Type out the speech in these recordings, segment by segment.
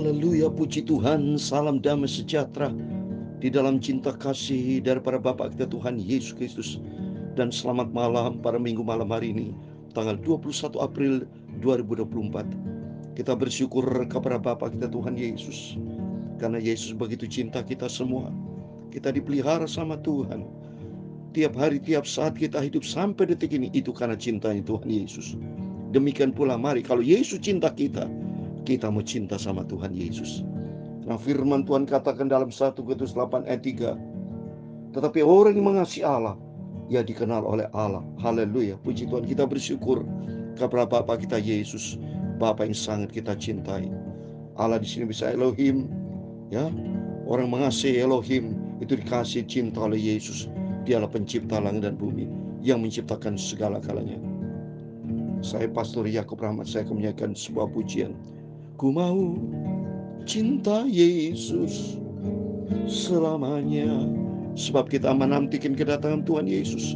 Haleluya, puji Tuhan, salam damai sejahtera di dalam cinta kasih daripada Bapa kita Tuhan Yesus Kristus. Dan selamat malam pada minggu malam hari ini, tanggal 21 April 2024. Kita bersyukur kepada Bapa kita Tuhan Yesus, karena Yesus begitu cinta kita semua. Kita dipelihara sama Tuhan. Tiap hari, tiap saat kita hidup sampai detik ini, itu karena cintanya Tuhan Yesus. Demikian pula mari, kalau Yesus cinta kita, kita mau cinta sama Tuhan Yesus. Nah, firman Tuhan katakan dalam 1 Korintus 8 ayat 3, tetapi orang yang mengasihi Allah, ia dikenal oleh Allah. Haleluya, puji Tuhan. Kita bersyukur kepada Bapa kita Yesus, Bapa yang sangat kita cintai. Allah di sini bisa Elohim, ya. Orang mengasihi Elohim itu dikasih cinta oleh Yesus. Dialah pencipta langit dan bumi yang menciptakan segala-galanya. Saya Pastor Yakub Rahmat, saya akan menyanyikan sebuah pujian. Ku mau cinta Yesus selamanya, sebab kita menantikan kedatangan Tuhan Yesus.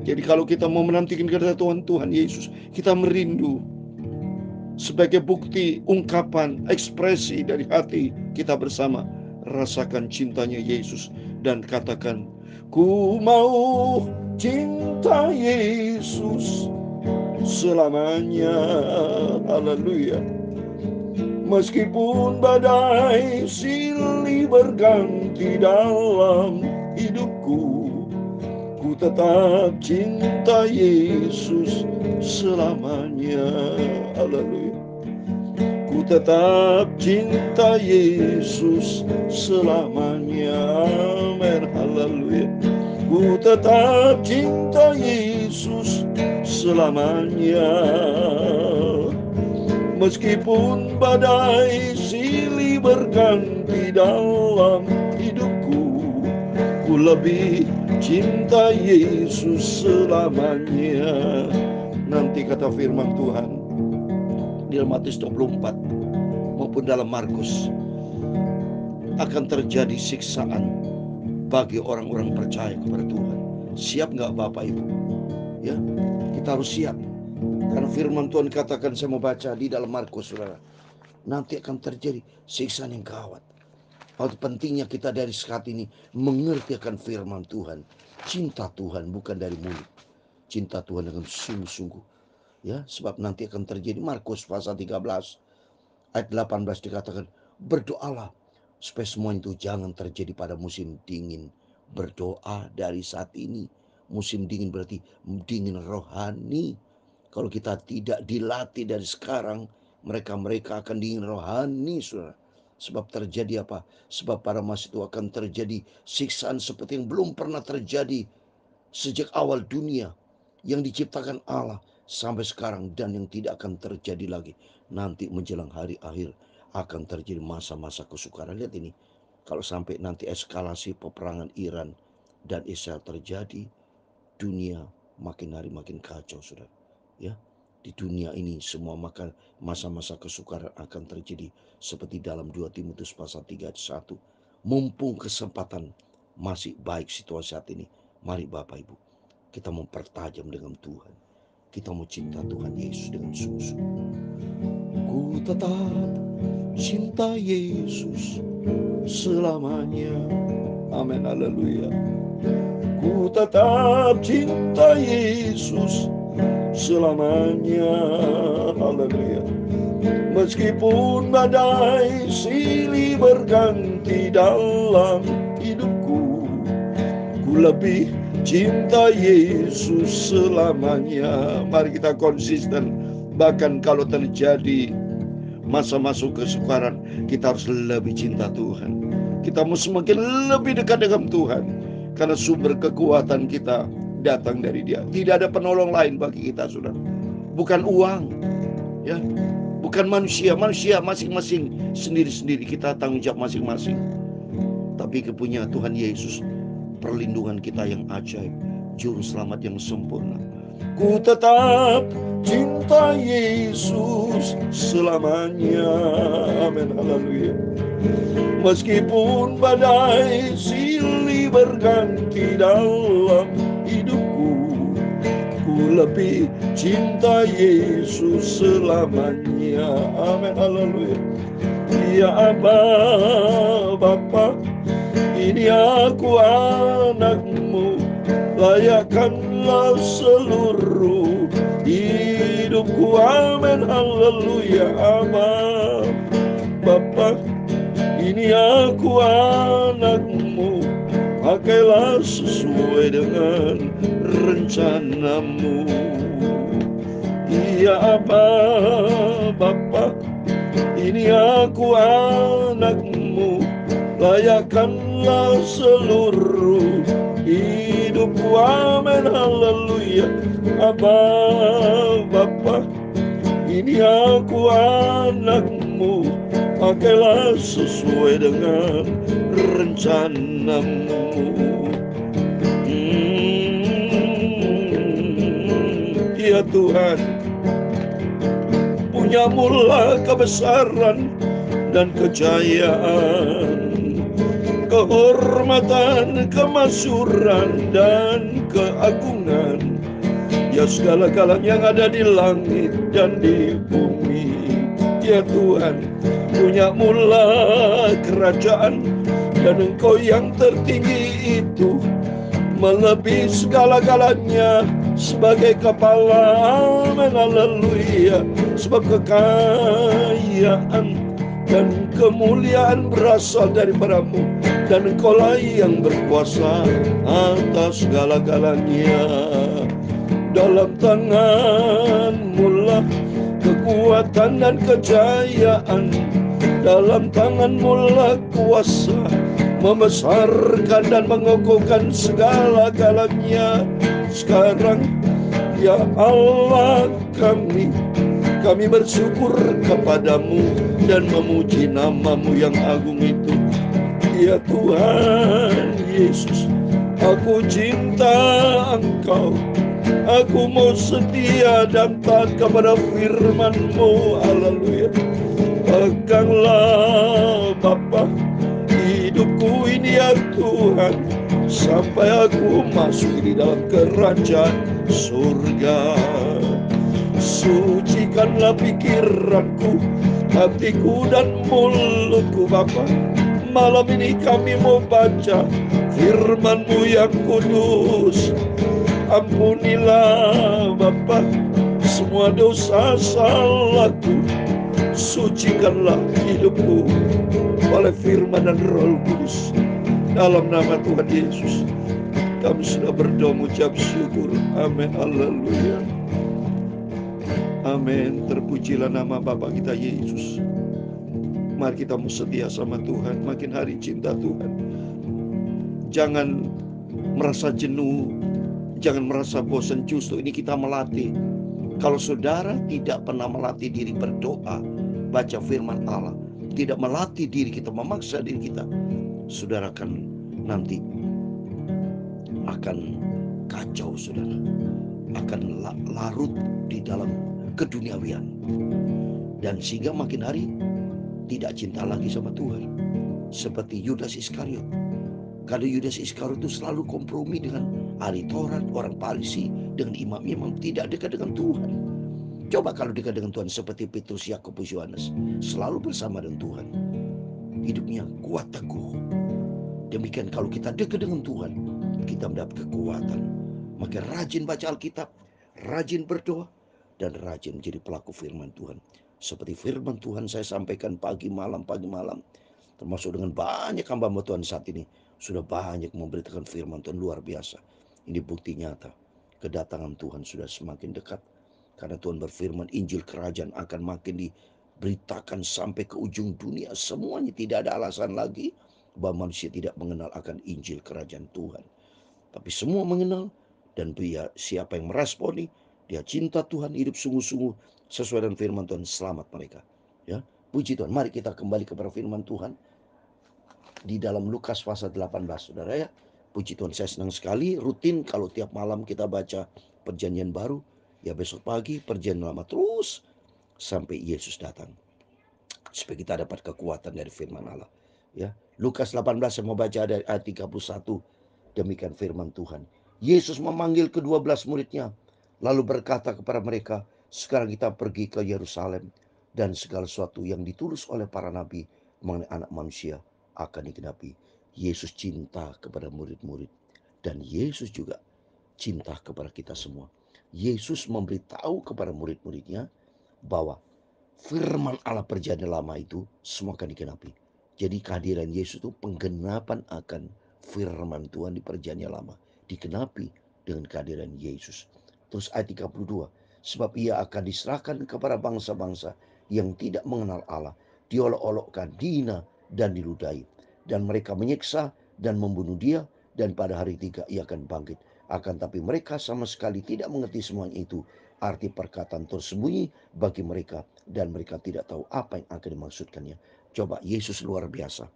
Jadi kalau kita mau menantikan kedatangan Tuhan Yesus, kita merindu sebagai bukti, ungkapan, ekspresi dari hati kita bersama. Rasakan cintanya Yesus dan katakan, ku mau cinta Yesus selamanya. Haleluya. Meskipun badai silih berganti dalam hidupku, ku tetap cinta Yesus selamanya. Haleluya. Ku tetap cinta Yesus selamanya. Amin. Haleluya. Ku tetap cinta Yesus selamanya. Meskipun badai silih berganti dalam hidupku, ku lebih cinta Yesus selamanya. Nanti kata firman Tuhan di dalam Matius 24 maupun dalam Markus, akan terjadi siksaan bagi orang-orang percaya kepada Tuhan. Siap nggak Bapak Ibu? Ya, kita harus siap. Karena firman Tuhan katakan, saya mau baca di dalam Markus, saudara. Nanti akan terjadi siksaan yang gawat. Waktu pentingnya kita dari saat ini mengerti akan firman Tuhan. Cinta Tuhan bukan dari mulut. Cinta Tuhan dengan sungguh-sungguh. Ya, sebab nanti akan terjadi. Markus pasal 13 ayat 18 dikatakan, berdoalah supaya semua itu jangan terjadi pada musim dingin. Berdoa dari saat ini. Musim dingin berarti dingin rohani. Kalau kita tidak dilatih dari sekarang, mereka akan dingin rohani, saudara. Sebab terjadi apa? Sebab pada masa itu akan terjadi siksaan seperti yang belum pernah terjadi sejak awal dunia yang diciptakan Allah sampai sekarang, dan yang tidak akan terjadi lagi nanti menjelang hari akhir. Akan terjadi masa-masa kesukaran. Lihat ini, kalau sampai nanti eskalasi peperangan Iran dan Israel terjadi, dunia makin hari makin kacau, saudara. Ya, di dunia ini semua maka masa-masa kesukaran akan terjadi seperti dalam 2 Timotius pasal 3 ayat 1. Mumpung kesempatan masih baik situasi saat ini, mari Bapak Ibu, kita mempertajam dengan Tuhan. Kita mau cinta Tuhan Yesus dengan sungguh-sungguh. Ku tetap cinta Yesus selamanya. Amin. Haleluya. Ku tetap cinta Yesus selamanya. Haleluya. Meskipun badai silih berganti dalam hidupku, ku lebih cinta Yesus selamanya. Mari kita konsisten. Bahkan kalau terjadi masa-masa kesukaran, kita harus lebih cinta Tuhan. Kita mau semakin lebih dekat dengan Tuhan, karena sumber kekuatan kita datang dari Dia. Tidak ada penolong lain bagi kita, saudara. Bukan uang, ya, bukan manusia masing-masing sendiri-sendiri, kita tanggung jawab masing-masing. Tapi kepunyaan Tuhan Yesus, perlindungan kita yang ajaib, juru selamat yang sempurna. Ku tetap cinta Yesus selamanya. Amin. Haleluya. Meskipun badai silih berganti dalam hidupku, ku lebih cinta Yesus selamanya. Amin. Haleluya. Ya Aba, Bapa, ini aku anakmu, layakkanlah seluruh hidupku. Amin, haleluya. Aba, Bapa, ini aku anakmu, pakailah sesuai dengan rencanamu. Ya Aba, Bapa, ini aku anakmu, layakkanlah seluruh hidupku. Amin, haleluya. Aba, Bapa, ini aku anakmu, pakailah sesuai dengan rencanamu. Ya Tuhan, punyamulah kebesaran dan kejayaan, kehormatan, kemasyhuran, dan keagungan. Ya segala-galanya yang ada di langit dan di bumi. Ya Tuhan, punyamulah kerajaan, dan Engkau yang tertinggi itu melebihi segala-galanya sebagai kepala. Amin, haleluya. Sebab kekayaan dan kemuliaan berasal daripadamu, dan Engkaulah yang berkuasa atas segala-galanya. Dalam tangan-Mu lah kekuatan dan kejayaan, dalam tangan-Mu lah kuasa membesarkan dan mengokohkan segala-galanya. Sekarang ya Allah, kami bersyukur kepadamu dan memuji nama-Mu yang agung itu. Ya Tuhan Yesus, aku cinta Engkau, aku mau setia dan taat kepada firman-Mu. Haleluya. Peganglah Bapa hidupku ini ya Tuhan, sampai aku masuk di dalam kerajaan surga. Sucikanlah pikiranku, hatiku, dan mulutku Bapa. Malam ini kami mau baca firman-Mu yang kudus. Ampunilah Bapa semua dosa salahku, sucikanlah hidupku oleh firman dan Roh Kudus. Dalam nama Tuhan Yesus kami sudah berdoa mengucap syukur. Amin, haleluya. Amin. Terpujilah nama Bapa kita Yesus. Mari kita mau setia sama Tuhan, makin hari cinta Tuhan. Jangan merasa jenuh, jangan merasa bosan. Justru ini kita melatih. Kalau saudara tidak pernah melatih diri berdoa, baca firman Allah, tidak melatih diri kita, memaksa diri kita, saudara akan nanti akan kacau, saudara akan larut di dalam keduniawian, dan sehingga makin hari tidak cinta lagi sama Tuhan. Seperti Yudas Iskariot. Kalau Yudas Iskariot itu selalu kompromi dengan ahli Taurat, orang Farisi, dengan imam-imam, tidak dekat dengan Tuhan. Coba kalau dekat dengan Tuhan seperti Petrus, Yakobus, Yohanes, selalu bersama dengan Tuhan, hidupnya kuat teguh. Demikian kalau kita dekat dengan Tuhan, kita mendapat kekuatan. Maka rajin baca Alkitab, rajin berdoa, dan rajin menjadi pelaku firman Tuhan. Seperti firman Tuhan saya sampaikan pagi malam, termasuk dengan banyak hamba Tuhan saat ini, sudah banyak memberitakan firman Tuhan, luar biasa. Ini bukti nyata, kedatangan Tuhan sudah semakin dekat. Karena Tuhan berfirman, Injil kerajaan akan makin diberitakan sampai ke ujung dunia. Semuanya tidak ada alasan lagi bahwa manusia tidak mengenal akan Injil kerajaan Tuhan. Tapi semua mengenal, dan siapa yang meresponi, dia cinta Tuhan, hidup sungguh-sungguh sesuai dengan firman Tuhan, selamat mereka. Ya, puji Tuhan. Mari kita kembali kepada firman Tuhan di dalam Lukas pasal 18, saudara ya. Puji Tuhan, saya senang sekali rutin kalau tiap malam kita baca perjanjian baru. Ya besok pagi perjanjian lama terus sampai Yesus datang. Supaya kita dapat kekuatan dari firman Allah. Ya, Lukas 18 saya mau baca dari ayat 31. Demikian firman Tuhan. Yesus memanggil ke-12 muridnya, lalu berkata kepada mereka, sekarang kita pergi ke Yerusalem, dan segala sesuatu yang ditulis oleh para nabi mengenai anak manusia akan digenapi. Yesus cinta kepada murid-murid dan Yesus juga cinta kepada kita semua. Yesus memberitahu kepada murid-muridnya bahwa firman Allah perjanjian lama itu semua akan digenapi. Jadi kehadiran Yesus itu penggenapan akan firman Tuhan di perjanjian lama. Digenapi dengan kehadiran Yesus. Terus ayat 32. Sebab ia akan diserahkan kepada bangsa-bangsa yang tidak mengenal Allah. Diolok-olokkan, dihina dan diludahi. Dan mereka menyiksa dan membunuh dia. Dan pada hari ketiga ia akan bangkit. Akan tapi mereka sama sekali tidak mengerti semuanya itu. Arti perkataan tersembunyi bagi mereka dan mereka tidak tahu apa yang akan dimaksudkannya. Coba, Yesus luar biasa.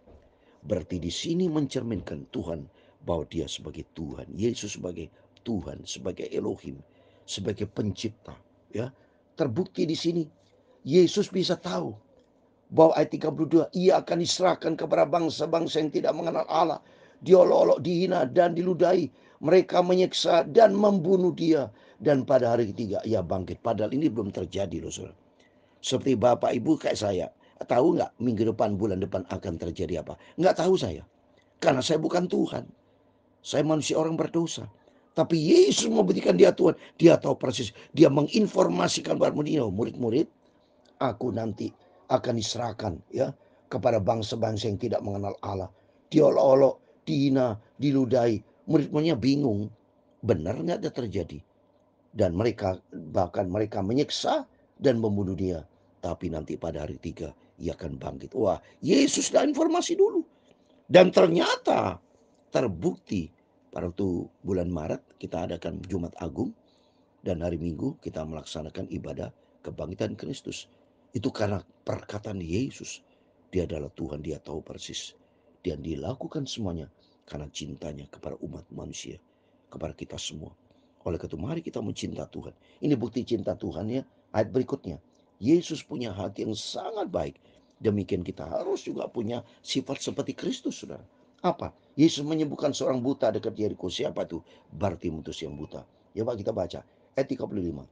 Berarti di sini mencerminkan Tuhan bahwa dia sebagai Tuhan. Yesus sebagai Tuhan, sebagai Elohim, sebagai pencipta. Ya, terbukti di sini Yesus bisa tahu bahwa ayat 32 ia akan diserahkan kepada bangsa-bangsa yang tidak mengenal Allah. Diolok-olok, dihina dan diludahi. Mereka menyiksa dan membunuh dia. Dan pada hari ketiga ia bangkit. Padahal ini belum terjadi loh saudara. Seperti Bapak Ibu kayak saya. Tahu nggak minggu depan, bulan depan akan terjadi apa? Nggak tahu saya. Karena saya bukan Tuhan. Saya manusia orang berdosa. Tapi Yesus membuktikan dia Tuhan. Dia tahu persis. Dia menginformasikan kepada murid-murid. Aku nanti akan diserahkan ya kepada bangsa-bangsa yang tidak mengenal Allah. Diolok-olok, dihina, diludahi. Murid-muridnya bingung. Benar nggak ada terjadi? Dan mereka bahkan mereka menyiksa dan membunuh dia. Tapi nanti pada hari ketiga ia akan bangkit. Wah, Yesus dah informasi dulu. Dan ternyata terbukti pada waktu bulan Maret kita adakan Jumat Agung. Dan hari Minggu kita melaksanakan ibadah kebangkitan Kristus. Itu karena perkataan Yesus. Dia adalah Tuhan, dia tahu persis. Dan dilakukan semuanya karena cintanya kepada umat manusia. Kepada kita semua. Oleh karena itu mari kita mencinta Tuhan. Ini bukti cinta Tuhan ya. Ayat berikutnya. Yesus punya hati yang sangat baik. Demikian kita harus juga punya sifat seperti Kristus, saudara. Apa? Yesus menyembuhkan seorang buta dekat Yeriko. Siapa itu? Bartimeus yang buta. Ya Pak, kita baca. Ayat 35.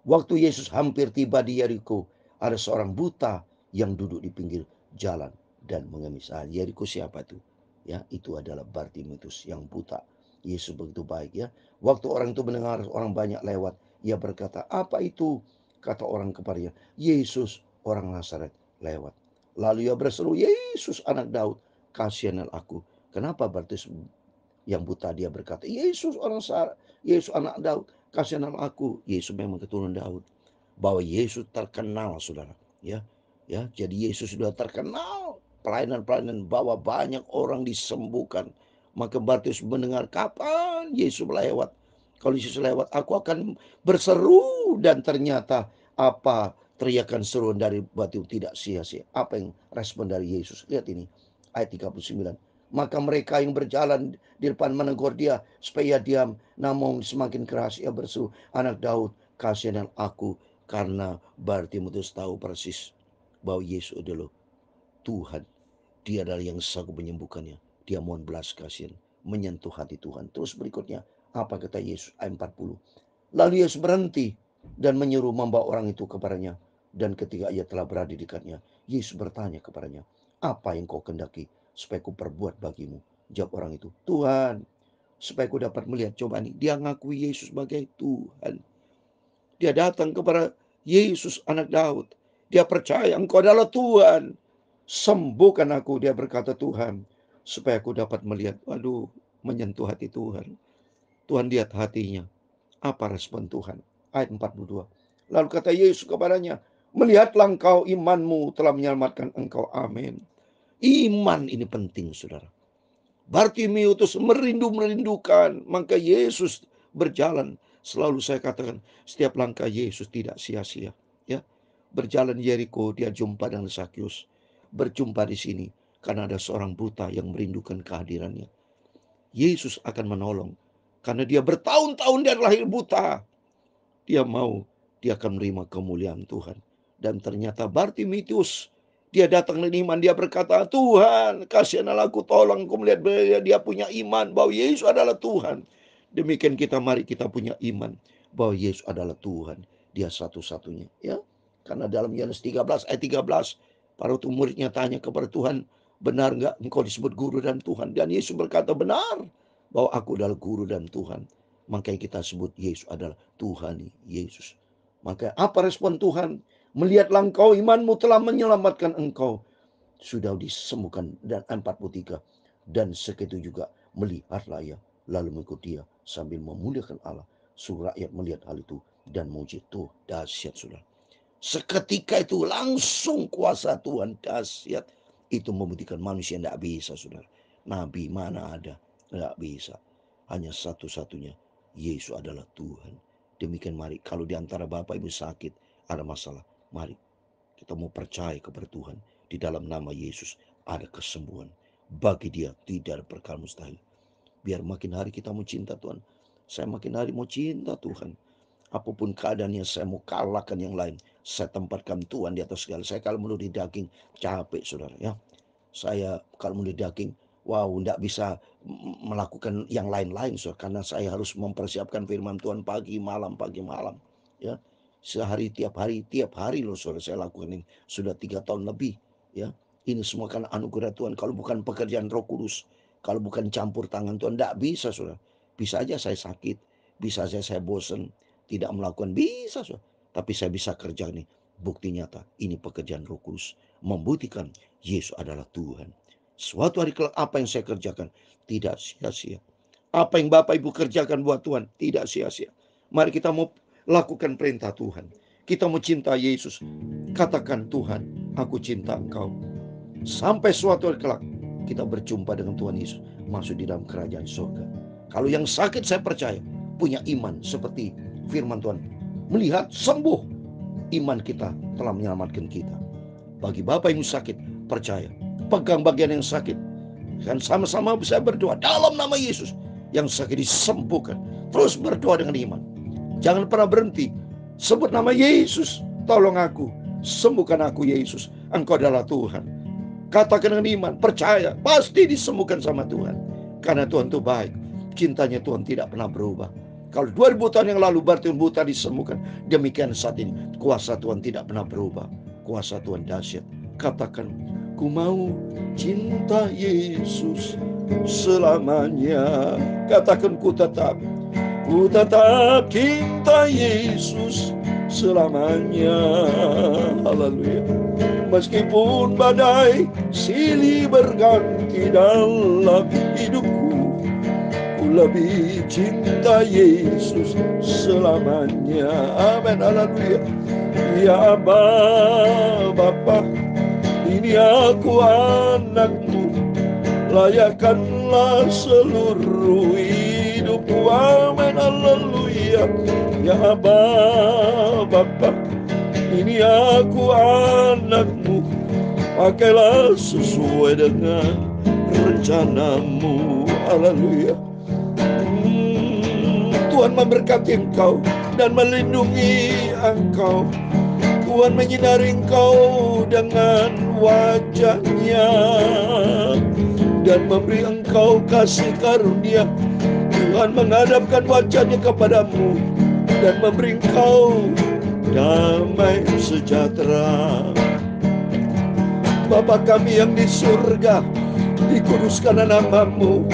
Waktu Yesus hampir tiba di Yeriko, ada seorang buta yang duduk di pinggir jalan dan mengemis. Yeriko siapa itu? Ya, itu adalah Bartimeus yang buta. Yesus begitu baik ya. Waktu orang itu mendengar orang banyak lewat, ia berkata, "Apa itu?" Kata orang kepadanya, "Yesus orang Nazaret lewat." Lalu ia berseru, "Yesus anak Daud, kasihanlah aku." Kenapa Bartimeus yang buta dia berkata, "Yesus orang Nazaret, Yesus anak Daud, kasihanlah aku." Yesus memang keturunan Daud. Bahwa Yesus terkenal, saudara. Ya, ya. Jadi Yesus sudah terkenal. Pelayanan-pelayanan bahwa banyak orang disembuhkan. Maka Bartimeus mendengar kapan Yesus lewat. Kalau Yesus lewat, aku akan berseru. Dan ternyata apa teriakan seruan dari Bartimeus tidak sia-sia. Apa yang respon dari Yesus? Lihat ini. Ayat 39. Maka mereka yang berjalan di depan menegur dia supaya diam. Namun semakin keras ia berseru, "Anak Daud, kasihanlah aku." Karena Bartimeus tahu persis bahwa Yesus adalah Tuhan. Dia adalah yang sanggup menyembuhkannya. Dia mohon belas kasihan, menyentuh hati Tuhan. Terus berikutnya, apa kata Yesus? Ayat 40. Lalu Yesus berhenti dan menyuruh membawa orang itu kepadanya. Dan ketika ia telah berada di dekatnya, Yesus bertanya kepadanya, "Apa yang kau kendaki supaya ku perbuat bagimu?" Jawab orang itu, "Tuhan, supaya ku dapat melihat." Coba nih, dia ngakui Yesus sebagai Tuhan. Dia datang kepada Yesus anak Daud. Dia percaya engkau adalah Tuhan. Sembuhkan aku, dia berkata, "Tuhan, supaya aku dapat melihat." Waduh, menyentuh hati Tuhan. Tuhan lihat hatinya. Apa respon Tuhan? Ayat 42. Lalu kata Yesus kepadanya, "Melihatlah engkau, imanmu telah menyelamatkan engkau." Amin. Iman ini penting, saudara. Bartimeus merindukan, maka Yesus berjalan. Selalu saya katakan, setiap langkah Yesus tidak sia-sia. Ya, berjalan Yeriko, dia jumpa dengan Zakius. Berjumpa di sini karena ada seorang buta yang merindukan kehadirannya. Yesus akan menolong karena dia bertahun-tahun dia lahir buta. Dia mau, dia akan menerima kemuliaan Tuhan. Dan ternyata Bartimeus, dia datang dengan iman, dia berkata, "Tuhan, kasihanlah aku, tolong." Aku melihat dia punya iman bahwa Yesus adalah Tuhan. Demikian kita, mari kita punya iman bahwa Yesus adalah Tuhan. Dia satu-satunya, ya. Karena dalam Yohanes 13 ayat 13, para muridnya tanya kepada Tuhan, benar nggak engkau disebut guru dan Tuhan? Dan Yesus berkata, benar bahwa aku adalah guru dan Tuhan. Makanya kita sebut Yesus adalah Tuhan Yesus. Maka apa respon Tuhan? Melihatlah engkau, imanmu telah menyelamatkan engkau. Sudah disembuhkan. Dan 43. Dan segitu juga melihatlah ia, lalu mengikut dia sambil memuliakan Allah. Suruh rakyat melihat hal itu dan memuji. Tuh dahsyat, saudara. Seketika itu langsung kuasa Tuhan dahsyat. Itu membuktikan manusia tidak bisa, saudara. Nabi mana ada, tidak bisa. Hanya satu-satunya, Yesus adalah Tuhan. Demikian mari, kalau di antara Bapak Ibu sakit, ada masalah, mari kita mau percaya kepada Tuhan. Di dalam nama Yesus ada kesembuhan. Bagi dia tidak ada perkara mustahil. Biar makin hari kita mau cinta Tuhan. Saya makin hari mau cinta Tuhan. Apapun keadaannya, saya mau kalahkan yang lain. Saya tempatkan Tuhan di atas segala. Saya kalau menurut daging capek, saudara, ya. Saya kalau menurut daging, wow, tidak bisa melakukan yang lain-lain, saudara, karena saya harus mempersiapkan firman Tuhan pagi malam, ya. Sehari tiap hari loh, saudara, saya lakukan ini sudah 3 tahun lebih, ya. Ini semua karena anugerah Tuhan. Kalau bukan pekerjaan Roh Kudus, kalau bukan campur tangan Tuhan, tidak bisa, saudara. Bisa aja saya sakit, bisa aja saya bosan, tidak melakukan, bisa, saudara. Tapi saya bisa kerja nih. Bukti nyata, ini pekerjaan Roh Kudus. Membuktikan Yesus adalah Tuhan. Suatu hari kelak apa yang saya kerjakan tidak sia-sia. Apa yang Bapak Ibu kerjakan buat Tuhan tidak sia-sia. Mari kita mau lakukan perintah Tuhan. Kita mau cinta Yesus. Katakan, Tuhan, aku cinta Engkau. Sampai suatu hari kelak kita berjumpa dengan Tuhan Yesus, masuk di dalam kerajaan surga. Kalau yang sakit saya percaya punya iman seperti firman Tuhan, melihat sembuh, iman kita telah menyelamatkan kita. Bagi Bapak yang sakit, percaya, pegang bagian yang sakit, kan sama-sama bisa berdoa dalam nama Yesus. Yang sakit disembuhkan. Terus berdoa dengan iman. Jangan pernah berhenti. Sebut nama Yesus. Tolong aku, sembuhkan aku Yesus. Engkau adalah Tuhan. Katakan dengan iman, percaya, pasti disembuhkan sama Tuhan. Karena Tuhan itu baik. Cintanya Tuhan tidak pernah berubah. Kalau 2000 tahun yang lalu Bartimeus buta disembuhkan, demikian saat ini kuasa Tuhan tidak pernah berubah. Kuasa Tuhan dahsyat. Katakan, ku mau cinta Yesus selamanya. Katakan, ku tetap cinta Yesus selamanya. Haleluya. Meskipun badai silih berganti dalam hidupku, ku lebih cinta Yesus selamanya. Amin, haleluya. Ya Bapa, ini aku anakmu, layakkanlah seluruh hidupku. Amin, haleluya. Ya Bapa, ini aku anakmu, pakailah sesuai dengan rencanamu. Haleluya. Tuhan memberkati engkau dan melindungi engkau. Tuhan menyinari engkau dengan wajahnya dan memberi engkau kasih karunia. Tuhan menghadapkan wajahnya kepadamu dan memberi engkau damai sejahtera. Bapa kami yang di surga, dikuduskanlah namamu,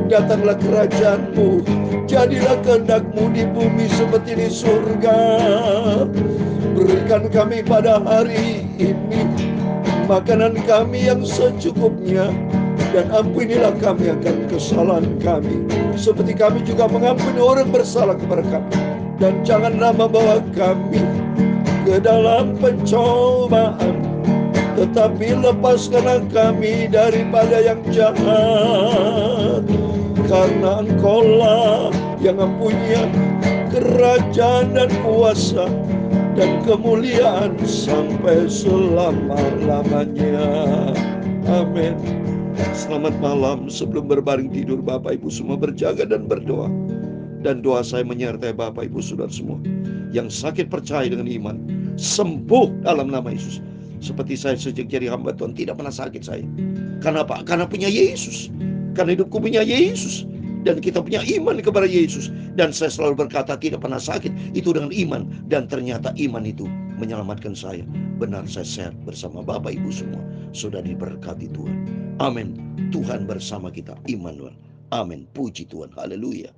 datanglah kerajaanmu, jadilah kehendak-mu di bumi seperti di surga. Berikan kami pada hari ini makanan kami yang secukupnya, dan ampunilah kami akan kesalahan kami, seperti kami juga mengampuni orang bersalah kepada kami. Dan janganlah membawa kami ke dalam pencobaan, tetapi lepaskanlah kami daripada yang jahat. Karena Engkaulah yang mempunyai kerajaan dan kuasa dan kemuliaan sampai selama-lamanya. Amin. Selamat malam. Sebelum berbaring tidur, Bapak Ibu semua berjaga dan berdoa. Dan doa saya menyertai Bapak Ibu Saudara semua yang sakit, percaya dengan iman, sembuh dalam nama Yesus. Seperti saya sejak jadi hamba Tuhan tidak pernah sakit saya. Karena apa? Karena punya Yesus. Karena hidupku punya Yesus. Dan kita punya iman kepada Yesus. Dan saya selalu berkata tidak pernah sakit itu dengan iman. Dan ternyata iman itu menyelamatkan saya. Benar saya sehat bersama Bapak Ibu semua. Sudah diberkati Tuhan. Amin. Tuhan bersama kita, Immanuel. Amin. Puji Tuhan. Haleluya.